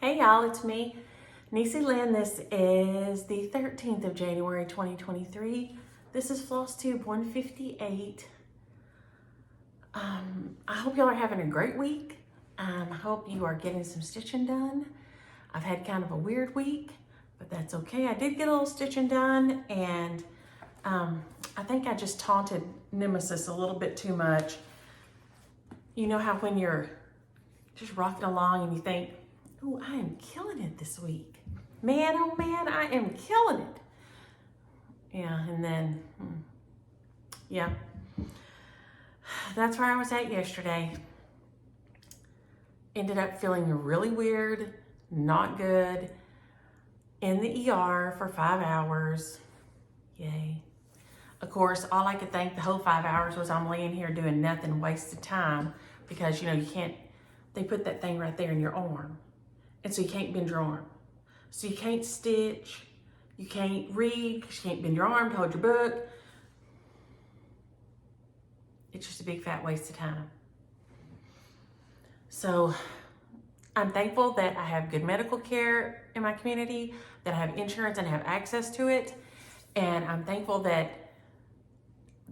Hey y'all, it's me, Niecy Lynn. This is the 13th of January, 2023. This is Flosstube 158. I hope y'all are having a great week. I hope you are getting some stitching done. I've had kind of a weird week, but that's okay. I did get a little stitching done, and I think I just taunted Nemesis a little bit too much. You know how when you're just rocking along and you think, oh, I am killing it this week. Man, oh man, I am killing it. Yeah, and then, yeah. That's where I was at yesterday. Ended up feeling really weird, not good, in the ER for 5 hours. Yay. Of course, all I could think the whole 5 hours was I'm laying here doing nothing, wasted time, because, you know, you can't, they put that thing right there in your arm. And so you can't bend your arm. So you can't stitch, you can't read, because you can't bend your arm to hold your book. It's just a big fat waste of time. So I'm thankful that I have good medical care in my community, that I have insurance and have access to it. And I'm thankful that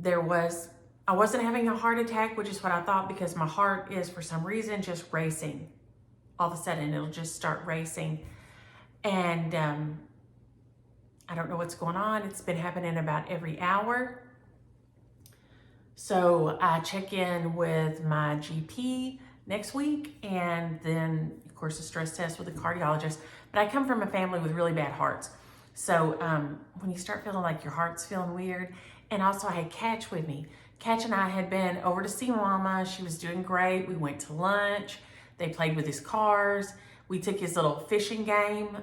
I wasn't having a heart attack, which is what I thought, because my heart is for some reason just racing. All of a sudden it'll just start racing. And I don't know what's going on. It's been happening about every hour. So I check in with my GP next week, and then of course a stress test with a cardiologist. But I come from a family with really bad hearts. So when you start feeling like your heart's feeling weird, and also I had Catch with me. Catch and I had been over to see Mama. She was doing great. We went to lunch. They played with his cars. We took his little fishing game.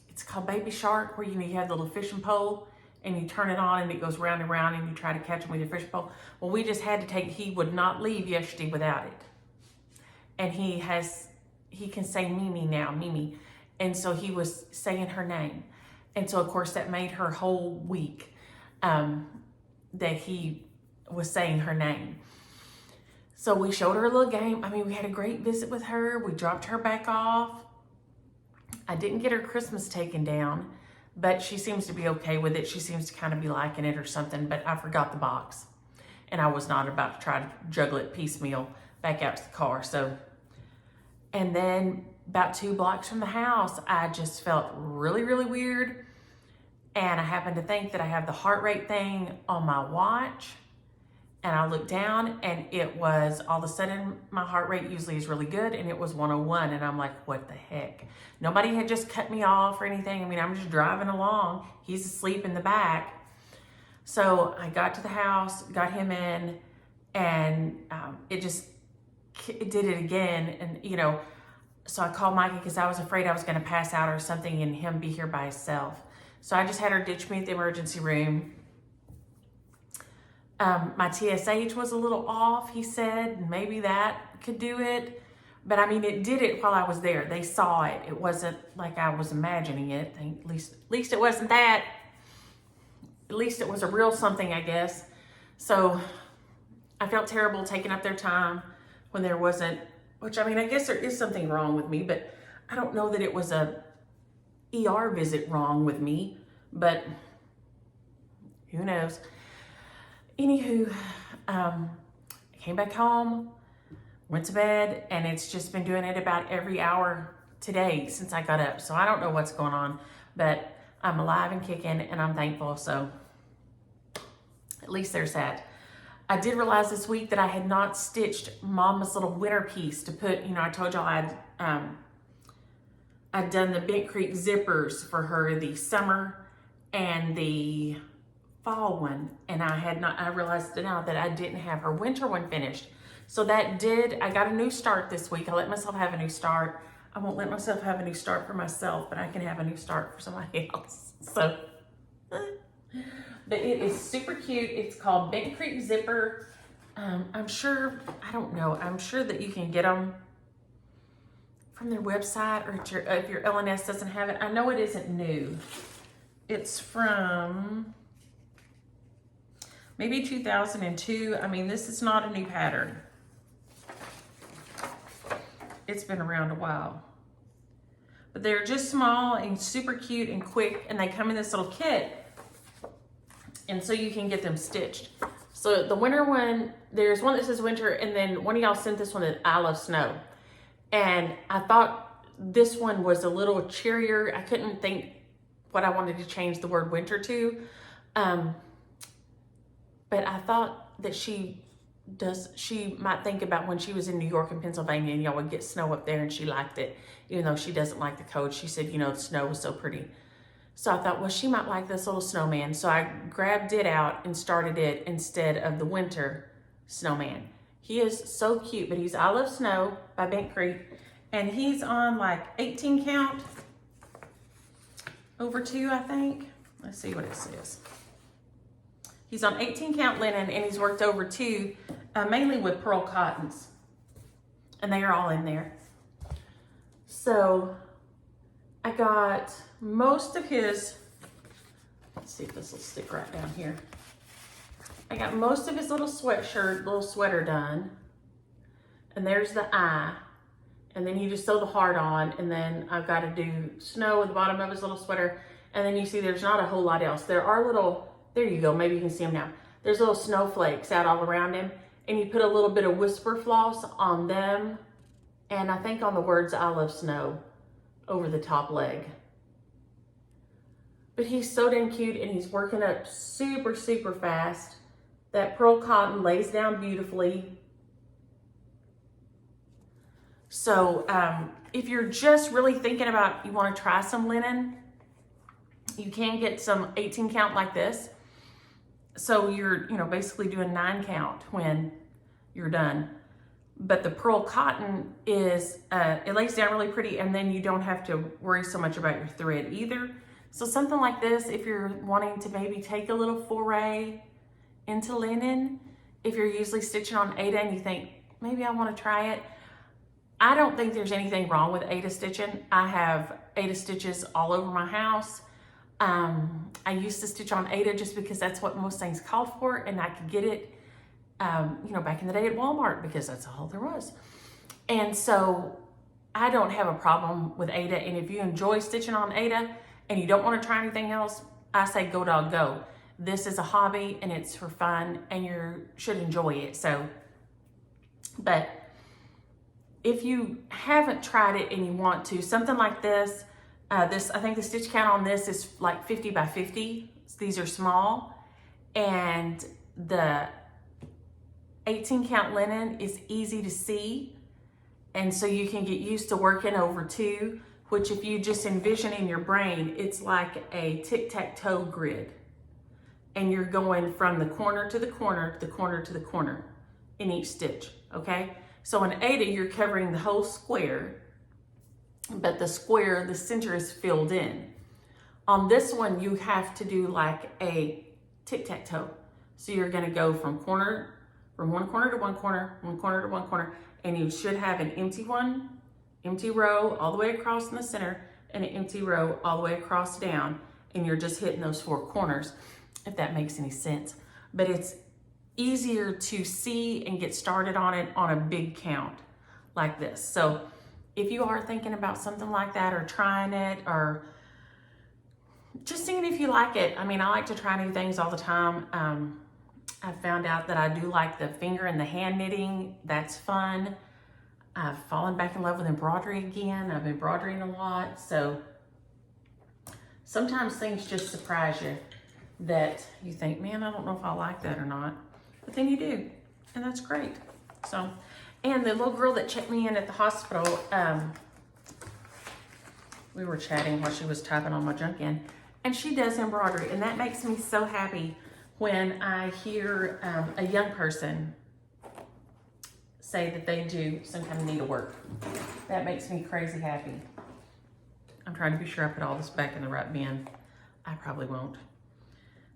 It's called Baby Shark, where you have the little fishing pole and you turn it on and it goes round and round and you try to catch him with your fishing pole. Well, we just had to he would not leave yesterday without it. And he can say Mimi now, Mimi. And so he was saying her name. And so of course that made her whole week that he was saying her name. So we showed her a little game. I mean, we had a great visit with her. We dropped her back off. I didn't get her Christmas taken down, but she seems to be okay with it. She seems to kind of be liking it or something, but I forgot the box. And I was not about to try to juggle it piecemeal back out to the car. And then about 2 blocks from the house, I just felt really, really weird. And I happened to think that I have the heart rate thing on my watch. And I looked down, and it was, all of a sudden, my heart rate usually is really good, and it was 101. And I'm like, what the heck? Nobody had just cut me off or anything. I mean, I'm just driving along. He's asleep in the back. So I got to the house, got him in, and it did it again. And, you know, so I called Mikey because I was afraid I was going to pass out or something and him be here by himself. So I just had her ditch me at the emergency room. My TSH was a little off, he said. Maybe that could do it. But I mean, it did it while I was there. They saw it. It wasn't like I was imagining it. At least it wasn't that. At least it was a real something, I guess. So I felt terrible taking up their time when there wasn't, which I mean, I guess there is something wrong with me, but I don't know that it was a ER visit wrong with me, but who knows? Anywho, I came back home, went to bed, and it's just been doing it about every hour today since I got up. So I don't know what's going on, but I'm alive and kicking, and I'm thankful. So at least there's that. I did realize this week that I had not stitched Mama's little winter piece to put, you know, I told y'all I'd done the Bent Creek zippers for her, the summer and the fall one, and I realized now that I didn't have her winter one finished. So I got a new start this week. I let myself have a new start. I won't let myself have a new start for myself, but I can have a new start for somebody else. So, but it is super cute. It's called Bent Creek Zipper. I'm sure that you can get them from their website, or if your LNS doesn't have it. I know it isn't new. It's from maybe 2002. I mean, this is not a new pattern. it's been around a while. But they're just small and super cute and quick, and they come in this little kit. And so you can get them stitched. So the winter one, there's one that says winter, and then one of y'all sent this one that I love snow. And I thought this one was a little cheerier. I couldn't think what I wanted to change the word winter to. But I thought that she might think about when she was in New York and Pennsylvania and y'all would get snow up there, and she liked it, even though she doesn't like the cold. She said, you know, the snow was so pretty. So I thought, well, she might like this little snowman. So I grabbed it out and started it instead of the winter snowman. He is so cute, but he's I Love Snow by Bent Creek. And he's on like 18 count over 2, I think. Let's see what it says. He's on 18 count linen, and he's worked over 2, mainly with pearl cottons. And they are all in there. So I got most of his, let's see if this will stick right down here. I got most of his little sweater done. And there's the eye. And then you just sew the heart on, and then I've got to do snow at the bottom of his little sweater. And then you see there's not a whole lot else. There are little, there you go, maybe you can see them now. There's little snowflakes out all around him, and you put a little bit of whisper floss on them, and I think on the words I Love Snow over the top leg. But he's so dang cute, and he's working up super, super fast. That pearl cotton lays down beautifully. So if you're just really thinking about, you want to try some linen, you can get some 18 count like this. So you're, you know, basically doing 9 count when you're done. But the pearl cotton is, it lays down really pretty, and then you don't have to worry so much about your thread either. So something like this, if you're wanting to maybe take a little foray into linen, if you're usually stitching on Aida and you think, maybe I want to try it. I don't think there's anything wrong with Aida stitching. I have Aida stitches all over my house. I used to stitch on Aida just because that's what most things called for, and I could get it, you know, back in the day at Walmart because that's all there was. And so I don't have a problem with Aida. And if you enjoy stitching on Aida and you don't want to try anything else, I say go dog go. This is a hobby and it's for fun, and you should enjoy it. So, but if you haven't tried it and you want to, something like this, I think the stitch count on this is like 50 by 50. These are small, and the 18 count linen is easy to see. And so you can get used to working over 2, which if you just envision in your brain, it's like a tic-tac-toe grid. And you're going from the corner to the corner, to the corner to the corner in each stitch, okay? So in Aida, you're covering the whole square, but the square, the center is filled in. On this one, you have to do like a tic-tac-toe. So you're gonna go from one corner to one corner, one corner to one corner, and you should have an empty row all the way across in the center, and an empty row all the way across down, and you're just hitting those 4 corners, if that makes any sense. But it's easier to see and get started on it on a big count like this. So if you are thinking about something like that, or trying it, or just seeing if you like it. I mean, I like to try new things all the time. I found out that I do like the finger and the hand knitting. That's fun. I've fallen back in love with embroidery again. I've embroidering a lot. So sometimes things just surprise you that you think, man, I don't know if I like that or not. But then you do, and that's great. So, and the little girl that checked me in at the hospital, we were chatting while she was typing on my junk in, and she does embroidery, and that makes me so happy when I hear a young person say that they do some kind of needlework. That makes me crazy happy. I'm trying to be sure I put all this back in the right bin. I probably won't.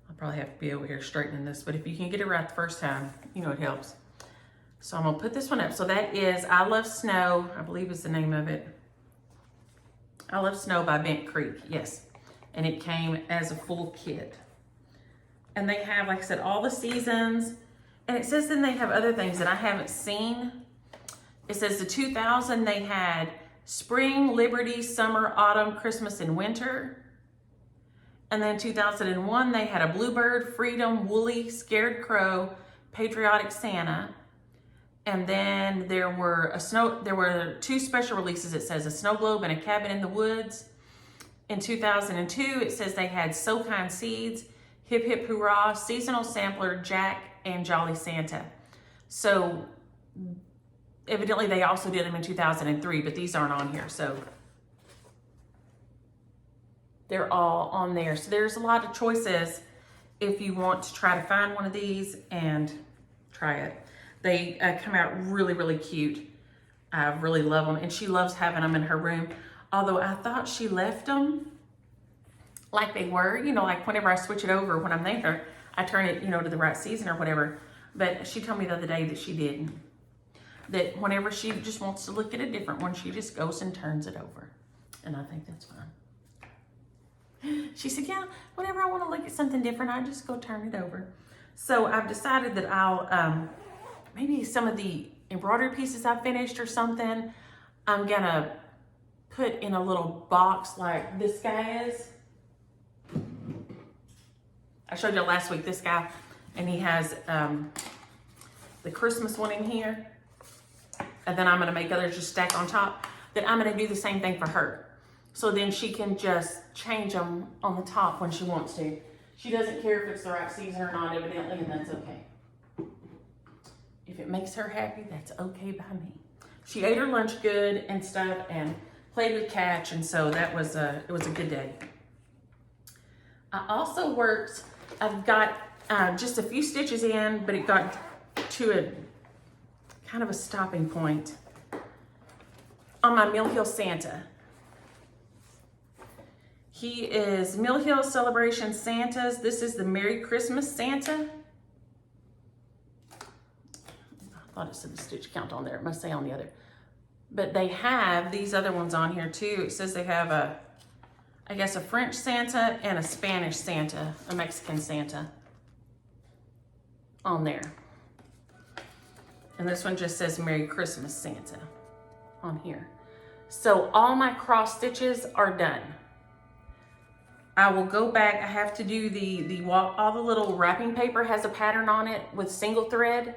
I'll probably have to be over here straightening this, but if you can get it right the first time, you know, it helps. So I'm gonna put this one up. So that is I Love Snow, I believe is the name of it. I Love Snow by Bent Creek, yes. And it came as a full kit. And they have, like I said, all the seasons. And it says then they have other things that I haven't seen. It says the 2000, they had spring, liberty, summer, autumn, Christmas, and winter. And then 2001, they had a bluebird, freedom, woolly, scared crow, patriotic Santa. And then there were two special releases. It says a snow globe and a cabin in the woods. In 2002, it says they had So Kind Seeds, Hip Hip Hurrah, Seasonal Sampler, Jack, and Jolly Santa. So evidently they also did them in 2003, but these aren't on here. So they're all on there. So there's a lot of choices if you want to try to find one of these and try it. They come out really, really cute. I really love them. And she loves having them in her room. Although I thought she left them like they were, you know, like whenever I switch it over when I'm there, I turn it, you know, to the right season or whatever. But she told me the other day that she didn't. That whenever she just wants to look at a different one, she just goes and turns it over. And I think that's fine. She said, yeah, whenever I want to look at something different, I just go turn it over. So I've decided that I'll, maybe some of the embroidery pieces I finished or something, I'm gonna put in a little box like this guy is. I showed you last week, this guy, and he has the Christmas one in here. And then I'm gonna make others just stack on top. Then I'm gonna do the same thing for her. So then she can just change them on the top when she wants to. She doesn't care if it's the right season or not, evidently, and that's okay. If it makes her happy, that's okay by me. She ate her lunch good and stuff and played with Catch, and so that was it was a good day. I also worked, I've got just a few stitches in, but it got to a kind of a stopping point on my Mill Hill Santa. He is Mill Hill Celebration Santas. This is the Merry Christmas Santa. I thought it said the stitch count on there. It must say on the other. But they have these other ones on here too. It says they have a, I guess, a French Santa and a Spanish Santa, a Mexican Santa on there. And this one just says Merry Christmas Santa on here. So all my cross stitches are done. I will go back. I have to do all the little wrapping paper has a pattern on it with single thread.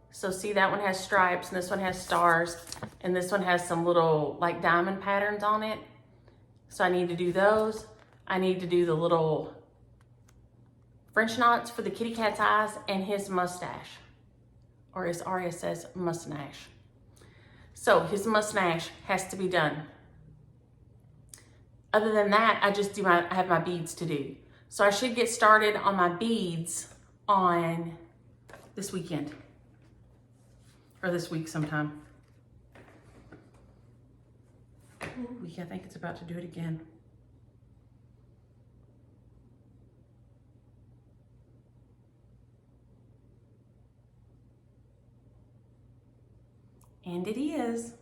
So see, that one has stripes and this one has stars and this one has some little like diamond patterns on it. So I need to do those. I need to do the little French knots for the kitty cat's eyes and his mustache, or as Aria says, mustache. So his mustache has to be done. Other than that, I just I have my beads to do. So I should get started on my beads on this weekend. Or this week sometime. Ooh, yeah, I think it's about to do it again. And it is.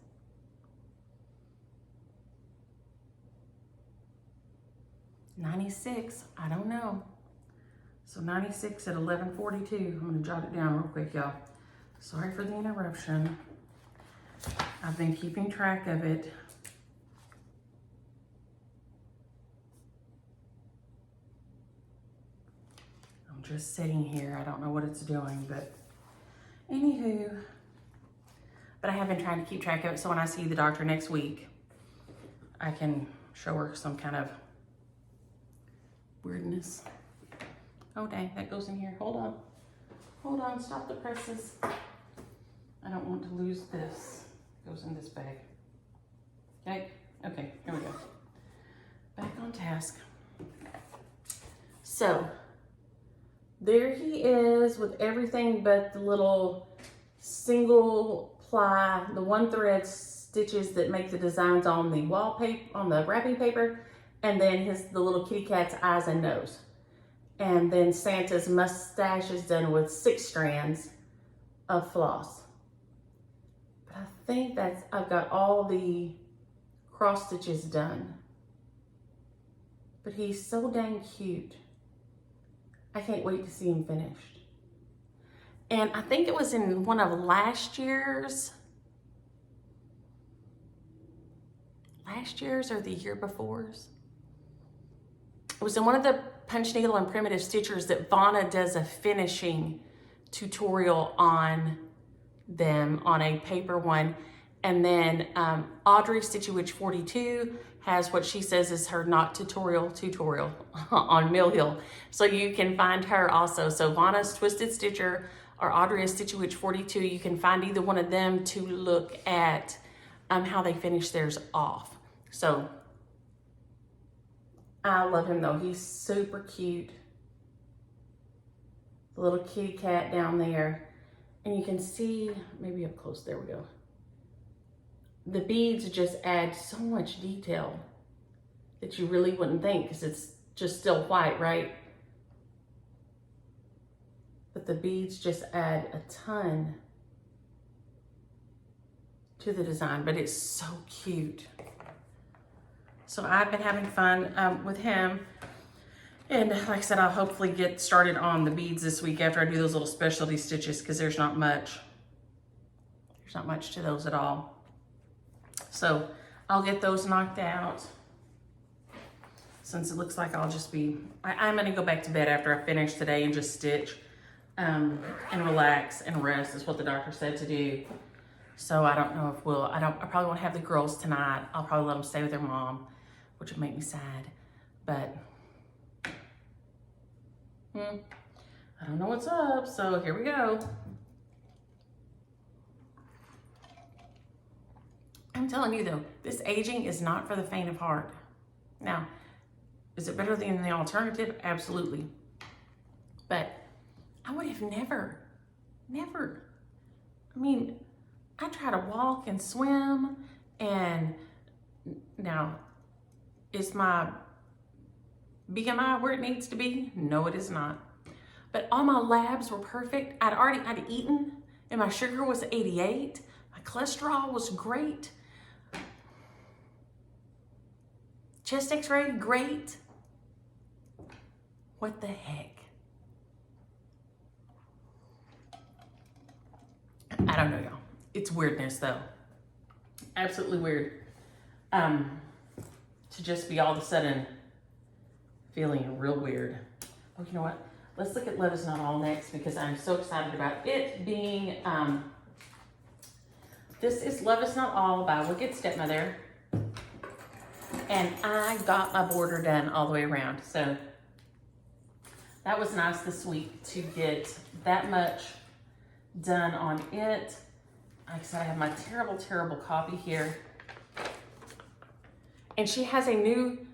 $96, I don't know. So 96 at 11:42. I'm gonna jot it down real quick, y'all. Sorry for the interruption. I've been keeping track of it. I'm just sitting here. I don't know what it's doing, but anywho. But I have been trying to keep track of it so when I see the doctor next week, I can show her some kind of weirdness. Oh dang, that goes in here. Hold on. Hold on, stop the presses. I don't want to lose this. It goes in this bag. Okay, okay, here we go. Back on task. So, there he is with everything but the little single ply, the one thread stitches that make the designs on the wallpaper, on the wrapping paper, and then the little kitty cat's eyes and nose. And then Santa's mustache is done with 6 strands of floss. But I think I've got all the cross stitches done. But he's so dang cute. I can't wait to see him finished. And I think it was in one of last year's or the year before's. It was in one of the punch needle and primitive stitchers that Vonna does a finishing tutorial on them on a paper one. And then Audrey Stitchy 42 has what she says is her not tutorial on Mill Hill. So you can find her also. So Vonna's Twisted Stitcher or Audrey Stitchy 42, you can find either one of them to look at how they finish theirs off. So I love him though. He's super cute. The little kitty cat down there. And you can see, maybe up close, there we go. The beads just add so much detail that you really wouldn't think because it's just still white, right? But the beads just add a ton to the design, but it's so cute. So I've been having fun with him. And like I said, I'll hopefully get started on the beads this week after I do those little specialty stitches because there's not much. There's not much to those at all. So I'll get those knocked out since it looks like I'll just be, I'm gonna go back to bed after I finish today and just stitch and relax and rest is what the doctor said to do. So I don't know if I probably won't have the girls tonight. I'll probably let them stay with their mom, which would make me sad, but I don't know what's up, so here we go. I'm telling you though, this aging is not for the faint of heart. Now, is it better than the alternative? Absolutely. But I would have never. I mean, I try to walk and swim, and now, is my BMI where it needs to be? No, it is not. But all my labs were perfect. I'd eaten, and my sugar was 88. My cholesterol was great. Chest x-ray, great. What the heck? I don't know, y'all. It's weirdness, though. Absolutely weird. To just be all of a sudden feeling real weird. Oh, you know what? Let's look at Love Is Not All next because I'm so excited about it being, this is Love Is Not All by Wicked Stepmother. And I got my border done all the way around. So that was nice this week to get that much done on it. Like I said, I have my terrible copy here. And she has a new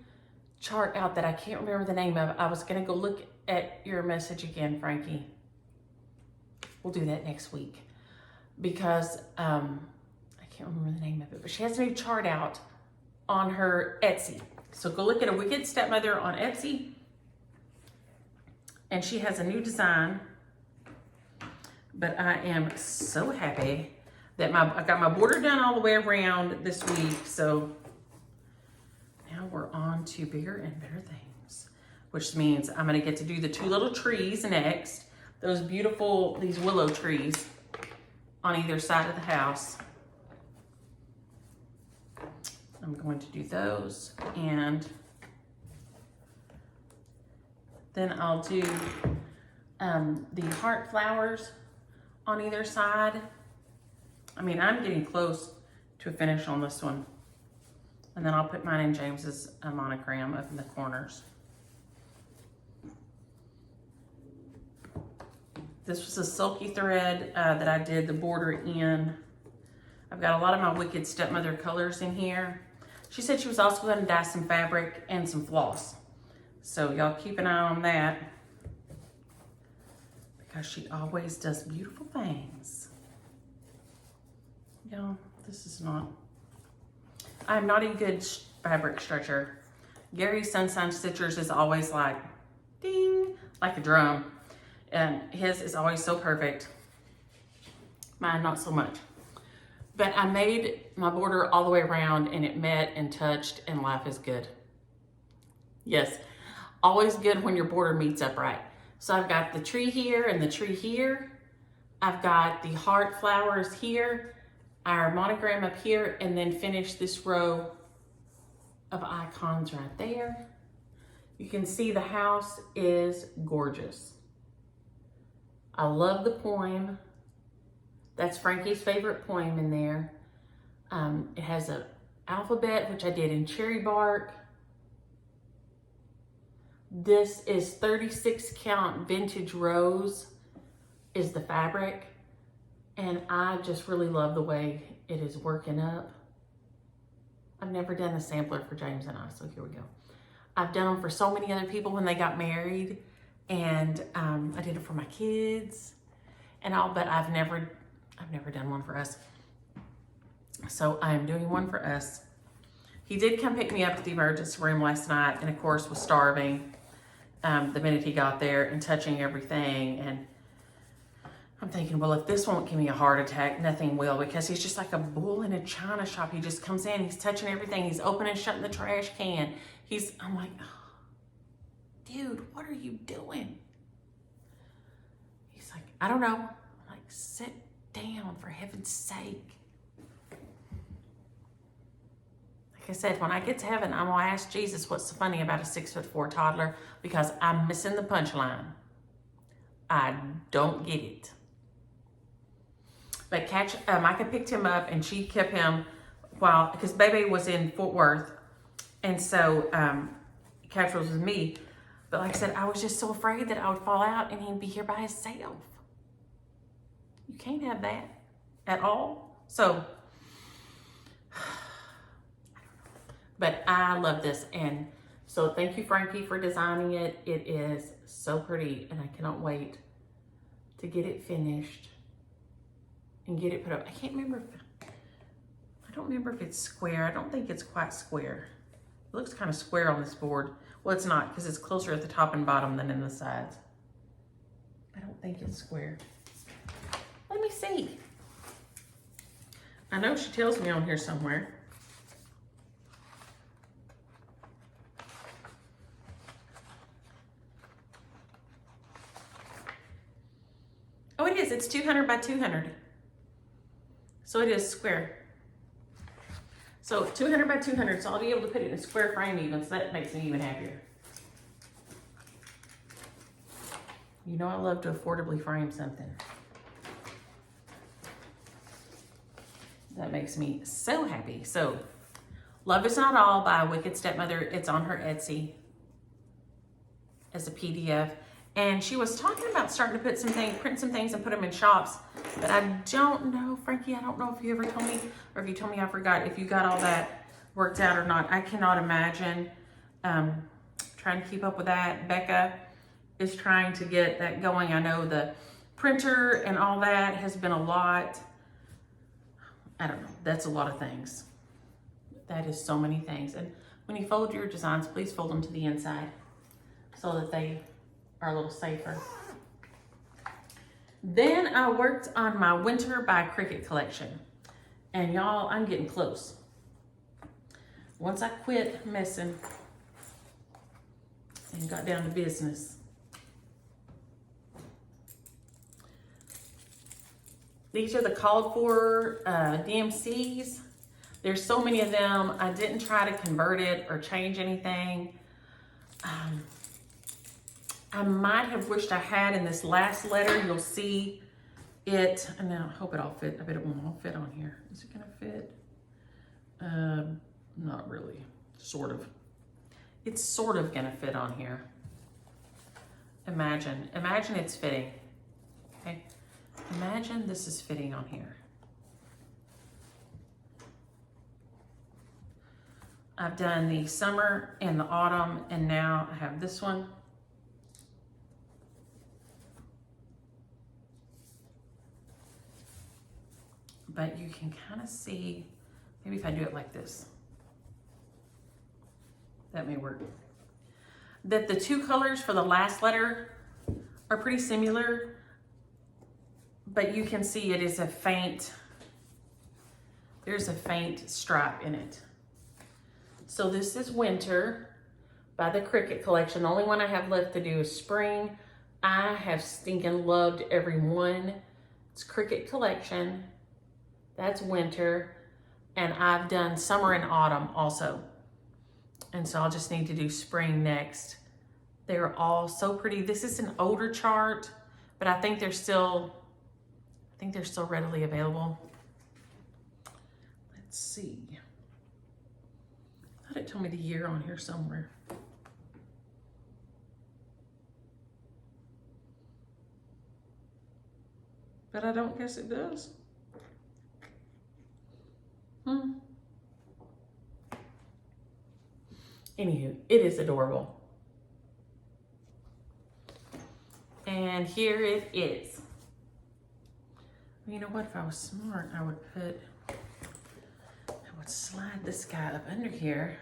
chart out that I can't remember the name of. I was gonna go look at your message again, Frankie. We'll do that next week because I can't remember the name of it, but she has a new chart out on her Etsy. So go look at a Wicked Stepmother on Etsy. And she has a new design, but I am so happy that I got my border done all the way around this week. So now we're on to bigger and better things, which means I'm gonna get to do the two little trees next. Those beautiful, these willow trees on either side of the house. I'm going to do those, and then I'll do the heart flowers on either side. I mean, I'm getting close to a finish on this one. And then I'll put mine in James's monogram up in the corners. This was a silky thread that I did the border in. I've got a lot of my Wicked Stepmother colors in here. She said she was also going to dye some fabric and some floss. So y'all keep an eye on that because she always does beautiful things. Y'all, this is not, I'm not a good fabric stretcher. Gary's Sunshine Stitchers is always like, ding, like a drum. And his is always so perfect. Mine, not so much. But I made my border all the way around and it met and touched, and life is good. Yes, always good when your border meets up right. So I've got the tree here and the tree here. I've got the heart flowers here, our monogram up here, and then finish this row of icons right there. You can see the house is gorgeous. I love the poem. That's Frankie's favorite poem in there. It has an alphabet, which I did in cherry bark. This is 36 count vintage rose is the fabric. And I just really love the way it is working up. I've never done a sampler for James and I, so here we go. I've done them for so many other people when they got married, and I did it for my kids and all, but I've never done one for us. So I am doing one for us. He did come pick me up at the emergency room last night, and of course was starving the minute he got there and touching everything. And I'm thinking, well, if this won't give me a heart attack, nothing will, because he's just like a bull in a china shop. He just comes in, he's touching everything, he's opening and shutting the trash can. I'm like, oh, dude, what are you doing? He's like, I don't know. I'm like, sit down, for heaven's sake. Like I said, when I get to heaven, I'm gonna ask Jesus what's so funny about a 6'4" toddler, because I'm missing the punchline. I don't get it. But Micah picked him up, and she kept him because Baby was in Fort Worth, and so Catch was with me. But like I said, I was just so afraid that I would fall out and he'd be here by himself. You can't have that at all. So, but I love this, and so thank you, Frankie, for designing it. It is so pretty, and I cannot wait to get it finished and get it put up. I don't remember if it's square. I don't think it's quite square. It looks kind of square on this board. Well, it's not, because it's closer at the top and bottom than in the sides. I don't think it's square. Let me see. I know she tells me on here somewhere. Oh, it is. It's 200 by 200. So it is square. So 200 by 200, so I'll be able to put it in a square frame even, so that makes me even happier. You know I love to affordably frame something. That makes me so happy. So, Love Is Not All by Wicked Stepmother. It's on her Etsy as a PDF. And she was talking about starting to print some things and put them in shops. But I don't know, Frankie, I don't know if you ever told me, or if you told me I forgot, if you got all that worked out or not. I cannot imagine trying to keep up with that. Becca is trying to get that going. I know the printer and all that has been a lot. I don't know, that's a lot of things. That is so many things. And when you fold your designs, please fold them to the inside so that they are a little safer. Then I worked on my Winter by Cricut collection. And y'all, I'm getting close. Once I quit messing and got down to business. These are the called for DMCs. There's so many of them. I didn't try to convert it or change anything. I might have wished I had in this last letter. You'll see it, and I hope it all fit. I bet it won't all fit on here. Is it gonna fit? Not really, sort of. It's sort of gonna fit on here. Imagine it's fitting, okay? Imagine this is fitting on here. I've done the summer and the autumn, and now I have this one. But you can kind of see, maybe if I do it like this, that may work. That the two colors for the last letter are pretty similar, but you can see it is a faint, there's a faint stripe in it. So this is Winter by the Cricut collection. The only one I have left to do is Spring. I have stinking loved every one. It's Cricket Collection. That's winter. And I've done summer and autumn also. And so I'll just need to do spring next. They're all so pretty. This is an older chart, but I think they're still readily available. Let's see. I thought it told me the year on here somewhere. But I don't guess it does. Anywho, it is adorable. And here it is. You know what? If I was smart, I would slide this guy up under here.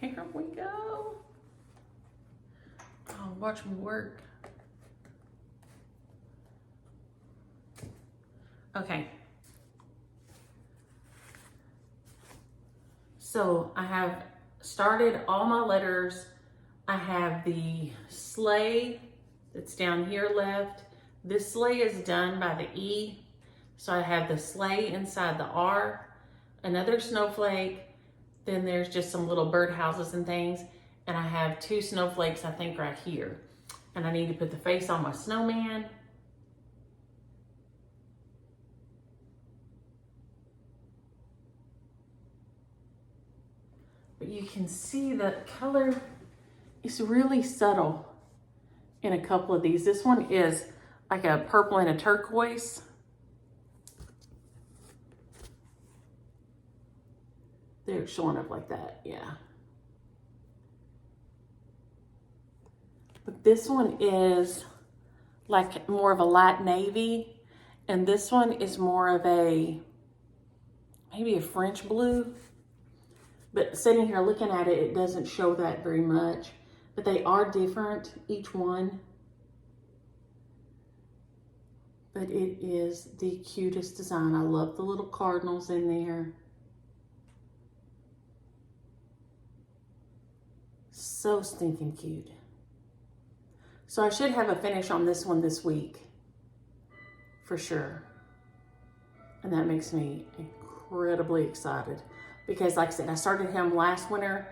Here we go. Oh, watch me work. Okay. So I have started all my letters. I have the sleigh that's down here left. This sleigh is done by the E. So I have the sleigh inside the R, another snowflake, then there's just some little birdhouses and things, and I have 2 snowflakes I think right here. And I need to put the face on my snowman. But you can see the color is really subtle in a couple of these. This one is like a purple and a turquoise. They're showing up like that, yeah. But this one is like more of a light navy, and this one is more of a, maybe a French blue. But sitting here looking at it, it doesn't show that very much. But they are different, each one. But it is the cutest design. I love the little cardinals in there. So stinking cute. So I should have a finish on this one this week, for sure. And that makes me incredibly excited. Because like I said, I started him last winter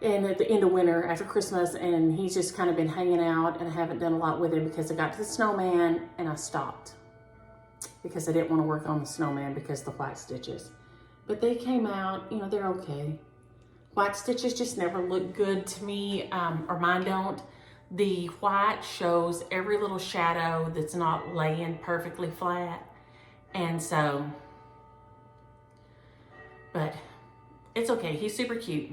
and at the end of winter after Christmas, and he's just kind of been hanging out, and I haven't done a lot with him because I got to the snowman and I stopped because I didn't want to work on the snowman because of the white stitches. But they came out, you know, they're okay. White stitches just never look good to me, or mine don't. The white shows every little shadow that's not laying perfectly flat. And so, but it's okay. He's super cute.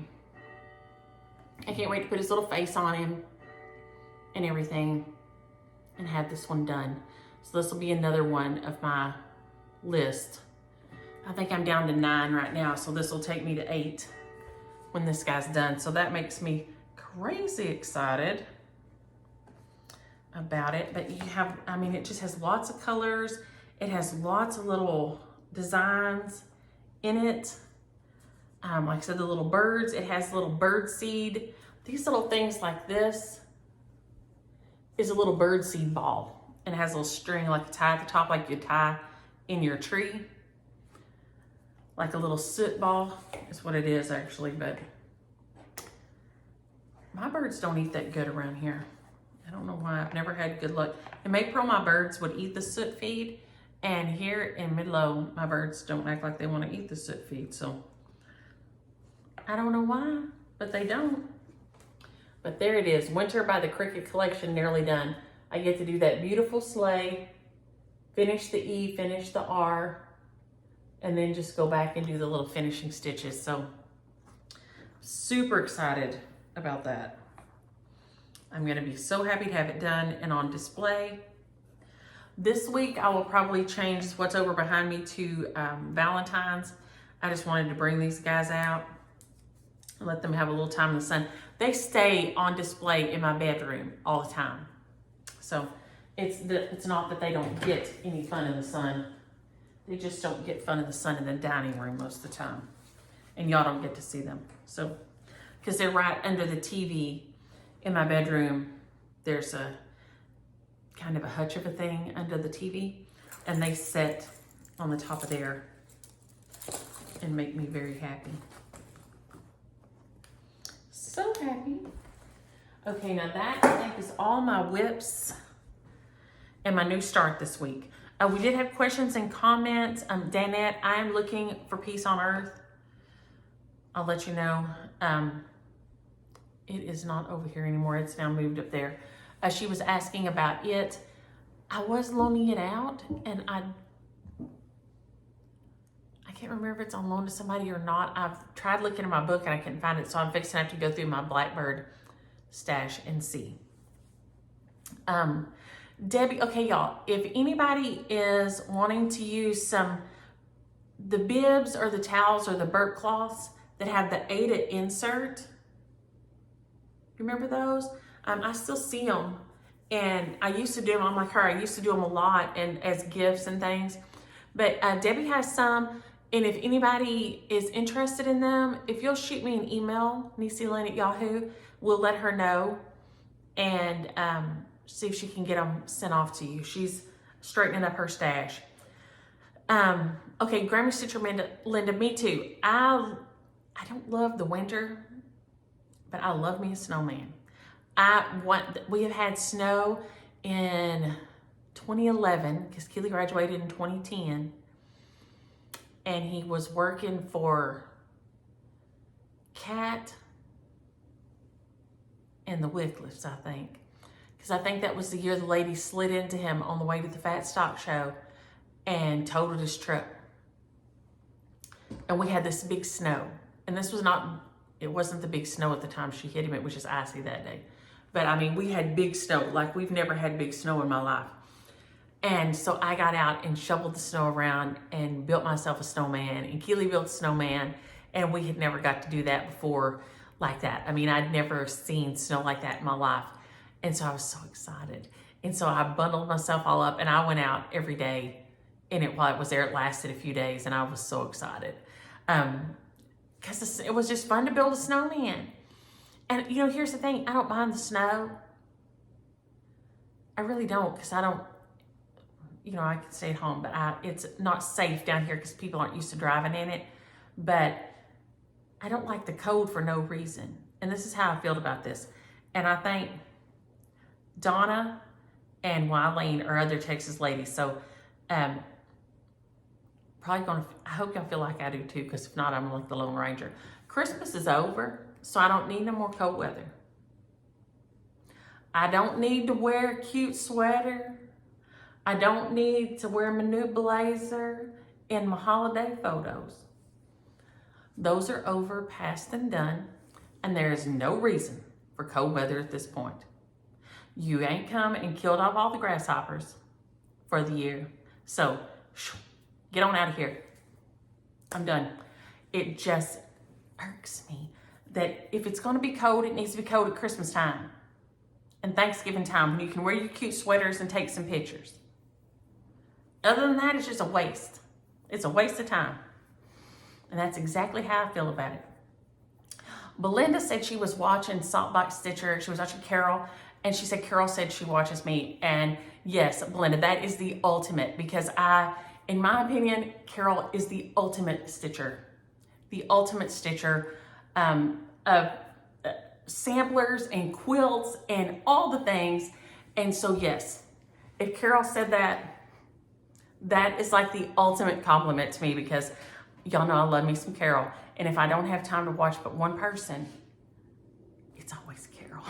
I can't wait to put his little face on him and everything and have this one done. So this will be another one of my list. I think I'm down to 9 right now, so this will take me to 8 when this guy's done. So that makes me crazy excited about it. But you have, I mean, it just has lots of colors. It has lots of little designs in it. Like I said, the little birds, it has little bird seed. These little things like this is a little bird seed ball, and it has a little string like a tie at the top, like you tie in your tree. Like a little soot ball is what it is actually, but my birds don't eat that good around here. I don't know why. I've never had good luck. In April, my birds would eat the soot feed, and here in Midlow, my birds don't act like they want to eat the soot feed, so I don't know why, but they don't. But there it is, Winter by the Cricket Collection, nearly done. I get to do that beautiful sleigh, finish the E, finish the R, and then just go back and do the little finishing stitches. So super excited about that. I'm gonna be so happy to have it done and on display. This week, I will probably change what's over behind me to Valentine's. I just wanted to bring these guys out and let them have a little time in the sun. They stay on display in my bedroom all the time. So it's not that they don't get any fun in the sun. They just don't get fun in the sun in the dining room most of the time. And y'all don't get to see them. So, because they're right under the TV in my bedroom. There's a kind of a hutch of a thing under the TV, and they sit on the top of there and make me very happy. So happy. Okay, now that I think is all my whips and my new start this week. We did have questions and comments. Danette, I am looking for peace on earth. I'll let you know. It is not over here anymore. It's now moved up there. She was asking about it. I was loaning it out, and I can't remember if it's on loan to somebody or not. I've tried looking in my book and I couldn't find it, so I'm fixing to have to go through my Blackbird stash and see. Debbie, okay, y'all, if anybody is wanting to use the bibs or the towels or the burp cloths that have the Ada insert, remember those? I still see them, and I used to do them. I'm like her, I used to do them a lot and as gifts and things. But Debbie has some, and if anybody is interested in them, if you'll shoot me an email, NisiLynn@Yahoo, we'll let her know and see if she can get them sent off to you. She's straightening up her stash. Okay, Grammy Stitcher Linda, me too. I don't love the winter, but I love me a snowman. We have had snow in 2011 because Keely graduated in 2010, and he was working for Cat and the Wycliffes, I think. Because I think that was the year the lady slid into him on the way to the Fat Stock Show and totaled his truck. And we had this big snow. And it wasn't the big snow at the time she hit him. It was just icy that day. But I mean, we had big snow. Like, we've never had big snow in my life. And so I got out and shoveled the snow around and built myself a snowman. And Keely built a snowman. And we had never got to do that before like that. I mean, I'd never seen snow like that in my life. And so I was so excited. And so I bundled myself all up and I went out every day. And while it was there, it lasted a few days. And I was so excited. Because it was just fun to build a snowman. And, you know, here's the thing. I don't mind the snow. I really don't, because I don't, you know, I can stay at home, but it's not safe down here because people aren't used to driving in it. But I don't like the cold for no reason. And this is how I feel about this. And I think Donna and Wileen are other Texas ladies. So, I hope y'all feel like I do too, because if not, I'm like the Lone Ranger. Christmas is over, so I don't need no more cold weather. I don't need to wear a cute sweater. I don't need to wear my new blazer in my holiday photos. Those are over, past and done, and there is no reason for cold weather at this point. You ain't come and killed off all the grasshoppers for the year. So, get on out of here. I'm done. It just irks me that if it's going to be cold, it needs to be cold at Christmas time and Thanksgiving time when you can wear your cute sweaters and take some pictures. Other than that, it's just a waste. It's a waste of time. And that's exactly how I feel about it. Belinda said she was watching Saltbox Stitcher. She was watching Carol, and she said Carol said she watches me. And yes, Belinda, that is the ultimate, because in my opinion, Carol is the ultimate stitcher. The ultimate stitcher of samplers and quilts and all the things. And so yes, if Carol said that, that is like the ultimate compliment to me, because y'all know I love me some Carol. And if I don't have time to watch but one person, it's always Carol.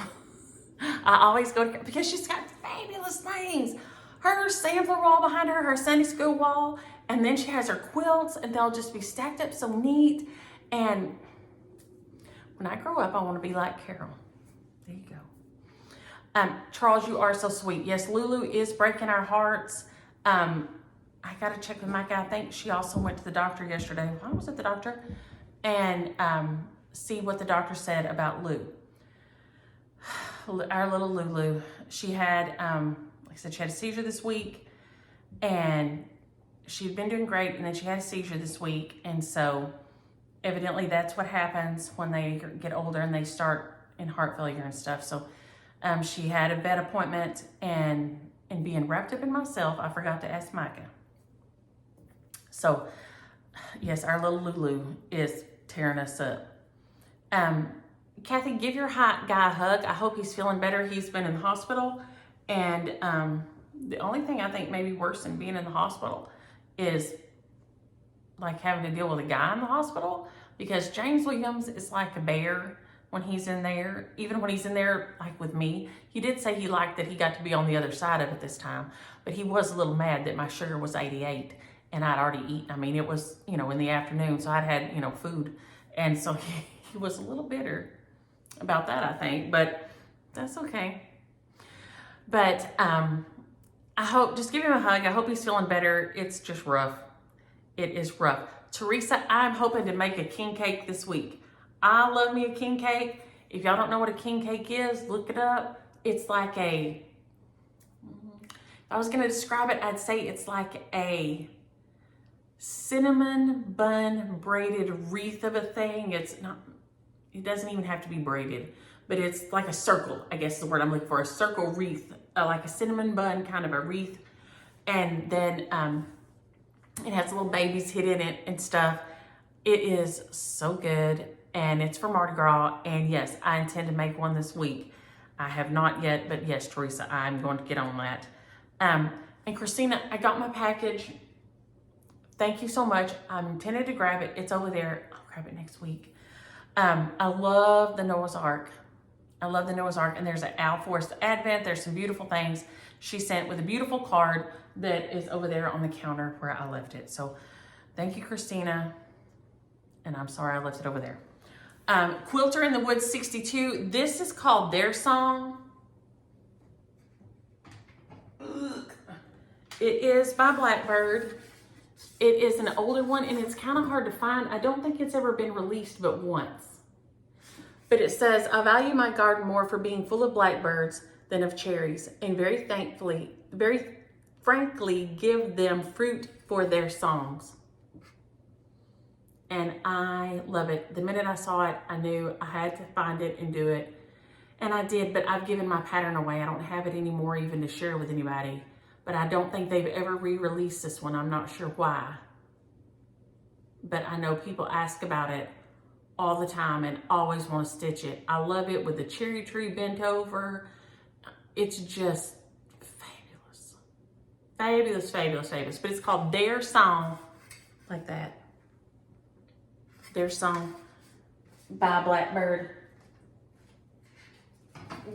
I always go to Carol because she's got fabulous things. Her sampler wall behind her, her Sunday school wall, and then she has her quilts, and they'll just be stacked up so neat. And when I grow up, I want to be like Carol. There you go. Charles, you are so sweet. Yes, Lulu is breaking our hearts. I got to check with Micah. I think she also went to the doctor yesterday. I was at the doctor. And see what the doctor said about Lou. Our little Lulu. She had, like I said, she had a seizure this week. And she'd been doing great. And then she had a seizure this week. And so evidently that's what happens when they get older and they start in heart failure and stuff. So she had a vet appointment, and and being wrapped up in myself, I forgot to ask Micah. So, yes, our little Lulu is tearing us up. Kathy, give your guy a hug. I hope he's feeling better. He's been in the hospital. And the only thing I think maybe worse than being in the hospital is like having to deal with a guy in the hospital, because James Williams is like a bear when he's in there. Even when he's in there, like with me, he did say he liked that he got to be on the other side of it this time, but he was a little mad that my sugar was 88 and I'd already eaten. I mean, it was, you know, in the afternoon, so I'd had, you know, food. And so he was a little bitter about that, I think, but that's okay. But I hope, just give him a hug. I hope he's feeling better. It's just rough. It is rough. Teresa, I'm hoping to make a king cake this week. I love me a king cake. If y'all don't know what a king cake is, look it up. It's like if I was going to describe it, I'd say it's like a cinnamon bun braided wreath of a thing. It's not, it doesn't even have to be braided, but it's like a circle, I guess is the word I'm looking for, a circle wreath, like a cinnamon bun kind of a wreath. And then it has little babies hid in it and stuff. It is so good, and it's for Mardi Gras. And yes, I intend to make one this week. I have not yet, but yes, Teresa, I'm going to get on that. And Christina, I got my package. Thank you so much. I'm intended to grab it. It's over there. I'll grab it next week. I love the Noah's Ark. I love the Noah's Ark, and there's an Owl Forest Advent. There's some beautiful things she sent with a beautiful card that is over there on the counter where I left it. So thank you, Christina. And I'm sorry I left it over there. Quilter in the Woods 62. This is called Their Song. It is by Blackbird. It is an older one, and it's kind of hard to find. I don't think it's ever been released but once. But it says, I value my garden more for being full of blackbirds than of cherries, and very frankly give them fruit for their songs. And I love it. The minute I saw it, I knew I had to find it and do it. And I did, but I've given my pattern away. I don't have it anymore even to share with anybody. But I don't think they've ever re-released this one. I'm not sure why. But I know people ask about it all the time and always want to stitch it. I love it with the cherry tree bent over. It's just fabulous. Fabulous, fabulous, fabulous. But it's called Their Song, like that. Their Song by Blackbird.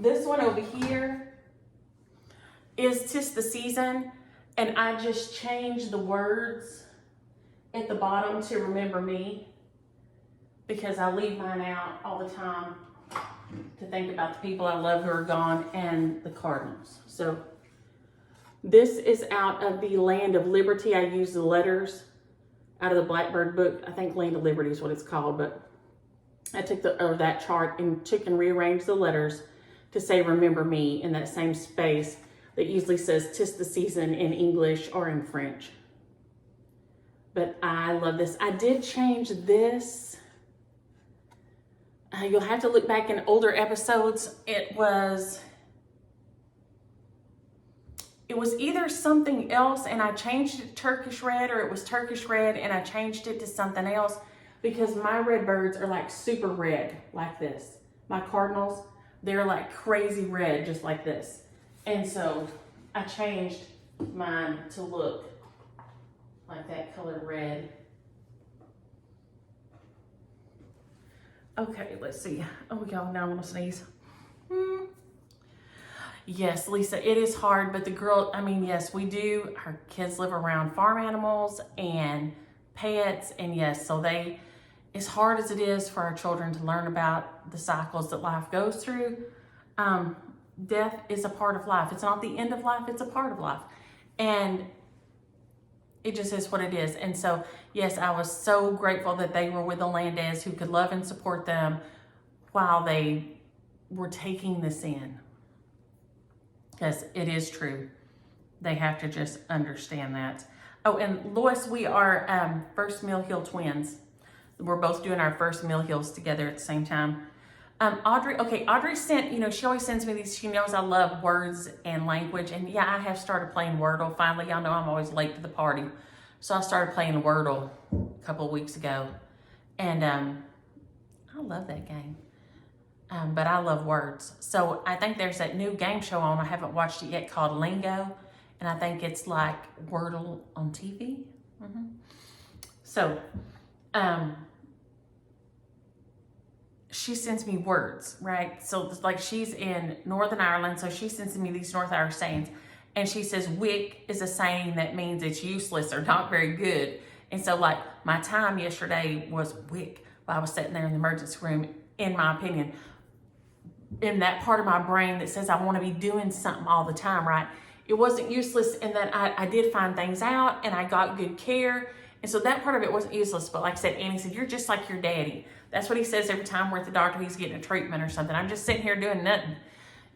This one over here is 'Tis the Season, and I just changed the words at the bottom to remember me, because I leave mine out all the time to think about the people I love who are gone and the cardinals. So this is out of the Land of Liberty. I use the letters out of the Blackbird book. I think Land of Liberty is what it's called, but I took that chart and took and rearranged the letters to say remember me in that same space that usually says 'Tis the Season in English or in French. But I love this. I did change this. You'll have to look back in older episodes. It was either something else and I changed it to Turkish red, or it was Turkish red and I changed it to something else, because my red birds are like super red, like this. My cardinals, they're like crazy red, just like this. And so I changed mine to look like that color red. Okay, let's see. Oh, y'all, now I want to sneeze. Yes, Lisa, it is hard, but the girl, I mean, yes, we do. Our kids live around farm animals and pets, and yes, so as hard as it is for our children to learn about the cycles that life goes through, death is a part of life. It's not the end of life, it's a part of life. And it just is what it is. And so, yes, I was so grateful that they were with the Landez, who could love and support them while they were taking this in. Because it is true. They have to just understand that. Oh, and Lois, we are first Mill Hill twins. We're both doing our first Mill Hills together at the same time. Audrey sent, she always sends me these, she knows I love words and language. And yeah, I have started playing Wordle finally. Y'all know I'm always late to the party. So I started playing Wordle a couple of weeks ago. And I love that game. But I love words. So I think there's that new game show on, I haven't watched it yet, called Lingo. And I think it's like Wordle on TV. So, she sends me words, right? So like she's in Northern Ireland, so she sends me these North Irish sayings. And she says, wick is a saying that means it's useless or not very good. And so like my time yesterday was wick while I was sitting there in the emergency room, in my opinion, in that part of my brain that says I want to be doing something all the time, right? It wasn't useless in that I did find things out and I got good care. And so that part of it wasn't useless. But like I said, Annie said, you're just like your daddy. That's what he says every time we're at the doctor, he's getting a treatment or something. I'm just sitting here doing nothing.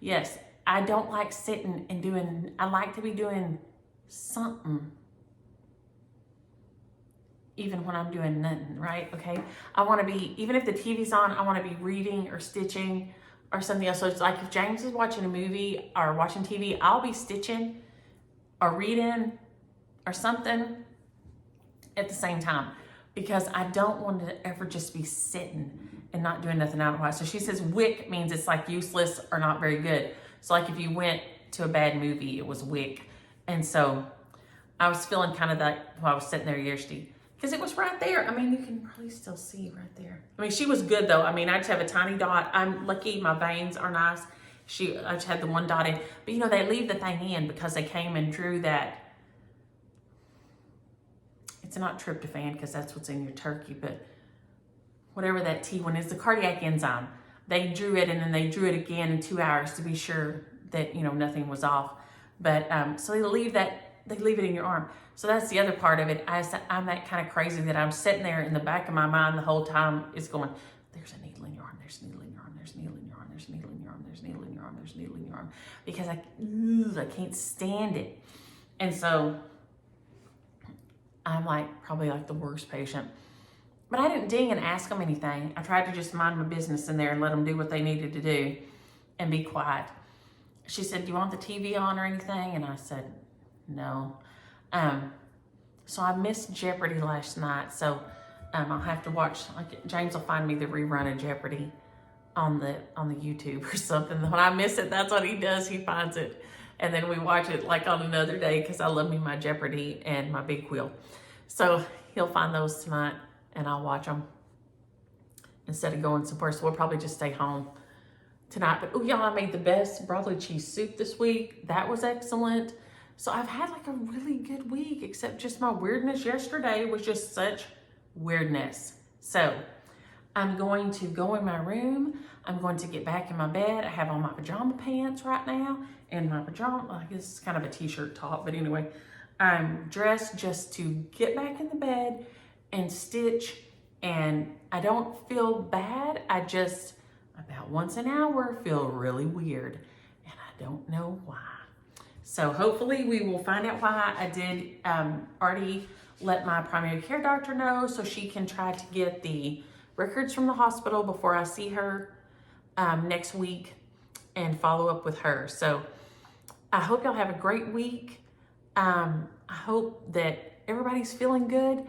Yes, I don't like sitting and doing, I like to be doing something. Even when I'm doing nothing, right? Okay. I want to be, even if the TV's on, I want to be reading or stitching or something else. So it's like if James is watching a movie or watching TV, I'll be stitching or reading or something at the same time, because I don't want to ever just be sitting and not doing nothing out of the house. So she says wick means it's like useless or not very good. So like if you went to a bad movie, it was wick. And so I was feeling kind of that while I was sitting there yesterday, because it was right there. I mean, you can probably still see right there. I mean, she was good though. I mean, I just have a tiny dot. I'm lucky my veins are nice. I just had the one dot in. But they leave the thing in because they came and drew that. It's not tryptophan because that's what's in your turkey, but whatever that T1 is, the cardiac enzyme. They drew it and then they drew it again in 2 hours to be sure that, nothing was off. But so they leave it in your arm. So that's the other part of it. I'm that kind of crazy that I'm sitting there in the back of my mind the whole time is going, there's a needle in your arm, there's a needle in your arm, there's a needle in your arm, there's a needle in your arm, there's a needle in your arm, there's a needle in your arm. Because I can't stand it. And so I'm probably the worst patient. But I didn't ding and ask them anything. I tried to just mind my business in there and let them do what they needed to do and be quiet. She said, do you want the TV on or anything? And I said, no. So I missed Jeopardy last night. So I'll have to watch, James will find me the rerun of Jeopardy on the YouTube or something. When I miss it, that's what he does. He finds it. And then we watch it on another day because I love me my Jeopardy and my Big Wheel. So he'll find those tonight and I'll watch them instead of going somewhere. So we'll probably just stay home tonight. But y'all, I made the best broccoli cheese soup this week. That was excellent. So I've had a really good week, except just my weirdness yesterday was just such weirdness. So I'm going to go in my room. I'm going to get back in my bed. I have on my pajama pants right now and my pajama, this is kind of a t-shirt top, but anyway, I'm dressed just to get back in the bed and stitch. And I don't feel bad. I just about once an hour feel really weird and I don't know why. So hopefully we will find out why. I did already let my primary care doctor know so she can try to get the records from the hospital before I see her next week and follow up with her. So I hope y'all have a great week. I hope that everybody's feeling good.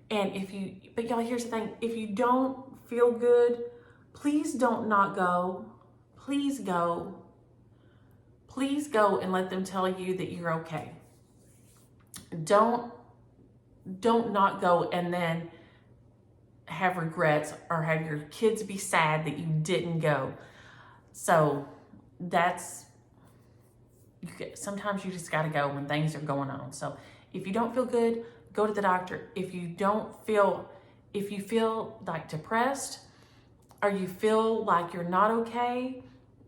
And but y'all, here's the thing. If you don't feel good, please don't not go. Please go. Please go and let them tell you that you're okay. Don't not go and then have regrets or have your kids be sad that you didn't go. So sometimes you just got to go when things are going on. So if you don't feel good, go to the doctor. If you feel depressed or you feel like you're not okay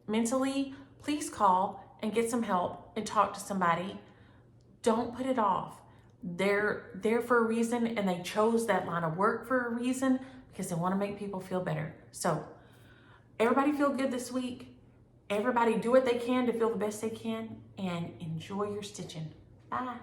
mentally, please call and get some help and talk to somebody. Don't put it off. They're there for a reason, and they chose that line of work for a reason because they want to make people feel better. So everybody feel good this week. Everybody do what they can to feel the best they can, and enjoy your stitching. Bye.